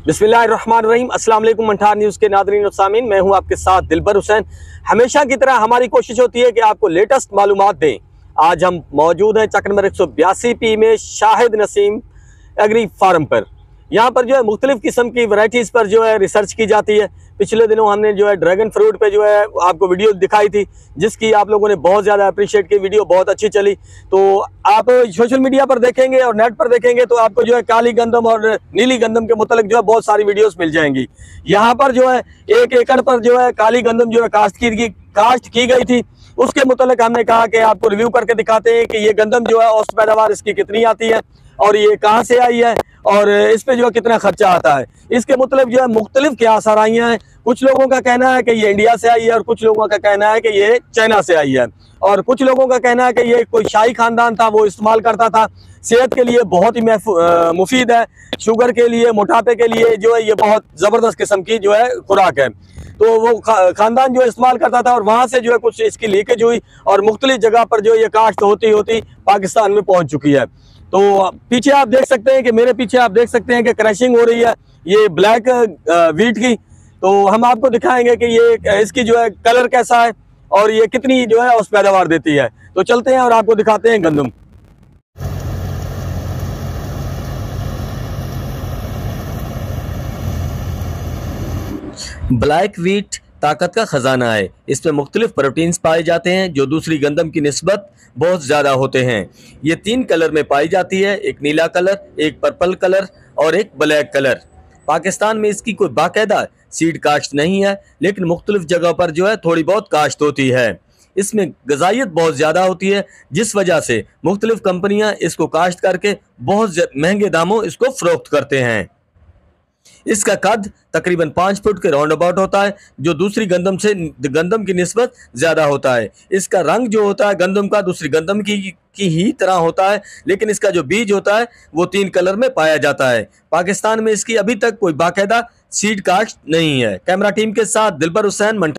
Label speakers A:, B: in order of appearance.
A: बिस्मिल्लाहिर्रहमानिर्रहीम। अस्सलाम वालेकुम मंठार न्यूज़ के नादरीन और सामीन, मैं हूं आपके साथ दिलबर हुसैन। हमेशा की तरह हमारी कोशिश होती है कि आपको लेटेस्ट मालूमात दें। आज हम मौजूद हैं चक नंबर 182P में शाहिद नसीम एग्री फार्म पर। यहाँ पर जो है मुख्तलिफ किस्म की वैराइटीज़ पर जो है रिसर्च की जाती है। पिछले दिनों हमने जो है ड्रैगन फ्रूट पे जो है आपको वीडियो दिखाई थी, जिसकी आप लोगों ने बहुत ज़्यादा अप्रिशिएट की, वीडियो बहुत अच्छी चली। तो आप सोशल मीडिया पर देखेंगे और नेट पर देखेंगे तो आपको जो है काली गंदम और नीली गंदम के मुतल्लिक जो है बहुत सारी वीडियोस मिल जाएंगी। यहाँ पर जो है 1 एकड़ पर जो है काली गंदम जो है काश्त की गई थी, उसके मुतल्लिक हमने कहा कि आपको रिव्यू करके दिखाते हैं कि ये गंदम जो है औसत पैदावार इसकी कितनी आती है और ये कहाँ से आई है और इस पे जो है कितना खर्चा आता है। इसके मतलब जो है मुख्तलिफ क़यास आराइयाँ हैं। कुछ लोगों का कहना है कि ये इंडिया से आई है और कुछ लोगों का कहना है कि ये चाइना से आई है और कुछ लोगों का कहना है कि ये कोई शाही खानदान था, वो इस्तेमाल करता था। सेहत के लिए बहुत ही मुफीद है, शुगर के लिए, मोटापे के लिए जो है ये बहुत ज़बरदस्त किस्म की जो है खुराक है। तो वो खानदान जो इस्तेमाल करता था और वहाँ से जो है कुछ इसकी लीकेज हुई और मुख्तलिफ जगह पर जो ये काश्त होती होती पाकिस्तान में पहुँच चुकी है। तो पीछे आप देख सकते हैं कि मेरे पीछे आप देख सकते हैं कि क्रशिंग हो रही है ये ब्लैक वीट की। तो हम आपको दिखाएंगे कि ये इसकी जो है कलर कैसा है और ये कितनी जो है उस पैदावार देती है। तो चलते हैं और आपको दिखाते हैं गंदम।
B: ब्लैक वीट ताकत का खजाना है। इसमें मुख्तलिफ प्रोटीन्स पाए जाते हैं जो दूसरी गंदम की निस्बत बहुत ज़्यादा होते हैं। ये 3 कलर में पाई जाती है, एक नीला कलर, एक पर्पल कलर और एक ब्लैक कलर। पाकिस्तान में इसकी कोई बाकायदा सीड काश्त नहीं है, लेकिन मुख्तलिफ जगह पर जो है थोड़ी बहुत काश्त होती है। इसमें गजाइत बहुत ज़्यादा होती है, जिस वजह से मुख्तलिफ कंपनियाँ इसको काश्त करके बहुत महंगे दामों इसको फ़रोख्त करते हैं। इसका कद तकरीबन 5 फुट के राउंड अबाउट होता है, जो दूसरी गंदम की निस्बत ज़्यादा होता है। इसका रंग जो होता है गंदम का दूसरी गंदम की ही तरह होता है, लेकिन इसका जो बीज होता है वो 3 कलर में पाया जाता है। पाकिस्तान में इसकी अभी तक कोई बाकायदा सीड काश्त नहीं है। कैमरा टीम के साथ दिलबर हुसैन।